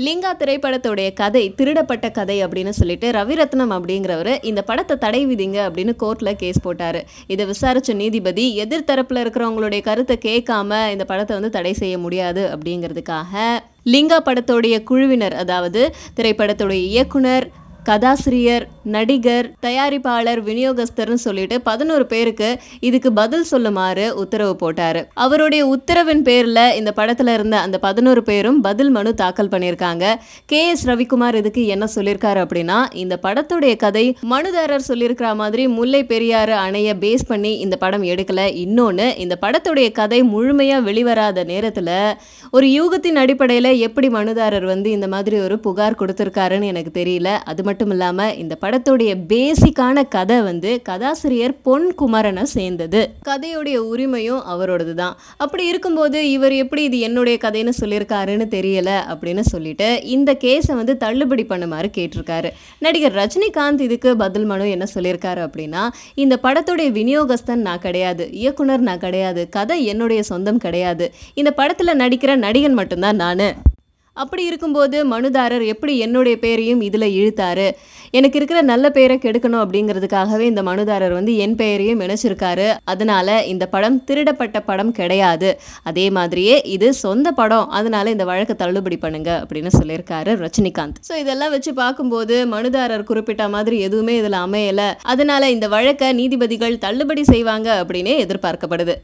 லிங்கா திரைப்படத்துடைய கதை திருடப்பட்ட கதை அப்படின்னு சொல்லிட்டு ரவிரத்னம் அப்படிங்கிறவர் இந்த படத்தை தடை விதிங்க அப்படின்னு கோர்ட்ல கேஸ் போட்டாரு. இதை விசாரிச்ச நீதிபதி எதிர்த்தரப்புல இருக்கிறவங்களுடைய கருத்தை கேட்காம இந்த படத்தை தடை செய்ய முடியாது அப்படிங்கிறதுக்காக லிங்கா படத்துடைய குழுவினர், அதாவது திரைப்படத்துடைய இயக்குனர், கதாசிரியர், நடிகர், தயாரிப்பாளர், விநியோகஸ்தர்னு சொல்லிட்டு 11 பேருக்கு இதுக்கு பதில் சொல்லுமாறு உத்தரவு போட்டாரு. அவருடைய உத்தரவின் பேர்ல இந்த படத்துல இருந்த அந்த 11 பேரும் பதில் மனு தாக்கல் பண்ணியிருக்காங்க. KS ரவிக்குமார் இதுக்கு என்ன சொல்லியிருக்காரு அப்படின்னா, இந்த படத்துடைய கதை மனுதாரர் சொல்லியிருக்கிற மாதிரி முல்லை பெரியாறு அணைய பேஸ் பண்ணி இந்த படம் எடுக்கல. இன்னொன்னு, இந்த படத்துடைய கதை முழுமையா வெளிவராத நேரத்துல ஒரு யூகத்தின் அடிப்படையில எப்படி மனுதாரர் இந்த மாதிரி ஒரு புகார் கொடுத்திருக்காருன்னு எனக்கு தெரியல. அது மட்டும் இல்லாம இந்த படத்துடைய பேசிக்கான கதை கதாசிரியர் பொன் குமரனை சேர்ந்தது. கதையுடைய உரிமையும் அவரோடது தான். அப்படி இருக்கும்போது இவர் எப்படி இது என்னுடைய கதைன்னு சொல்லியிருக்காருன்னு தெரியல அப்படின்னு சொல்லிட்டு இந்த கேஸை தள்ளுபடி பண்ணுமாறு கேட்டிருக்காரு. நடிகர் ரஜினிகாந்த் இதுக்கு பதில் மனு என்ன சொல்லியிருக்காரு அப்படின்னா, இந்த படத்துடைய விநியோகஸ்தன் நான் கிடையாது, இயக்குனர் நான் கிடையாது, கதை என்னுடைய சொந்தம் கிடையாது, இந்த படத்துல நடிக்கிற நடிகன் மட்டும்தான் நானு. அப்படி இருக்கும்போது மனுதாரர் எப்படி என்னுடைய பேரையும் இதில் இழுத்தாரு, எனக்கு இருக்கிற நல்ல பெயரை கெடுக்கணும் அப்படிங்கிறதுக்காகவே இந்த மனுதாரர் என் பெயரையும் இணைச்சிருக்காரு. அதனால இந்த படம் திருடப்பட்ட படம் கிடையாது, அதே மாதிரியே இது சொந்த படம், அதனால இந்த வழக்கை தள்ளுபடி பண்ணுங்க அப்படின்னு சொல்லியிருக்காரு ரஜினிகாந்த். ஸோ இதெல்லாம் வச்சு பார்க்கும்போது மனுதாரர் குறிப்பிட்ட மாதிரி எதுவுமே இதில் அமையலை. அதனால இந்த வழக்கை நீதிபதிகள் தள்ளுபடி செய்வாங்க அப்படின்னே எதிர்பார்க்கப்படுது.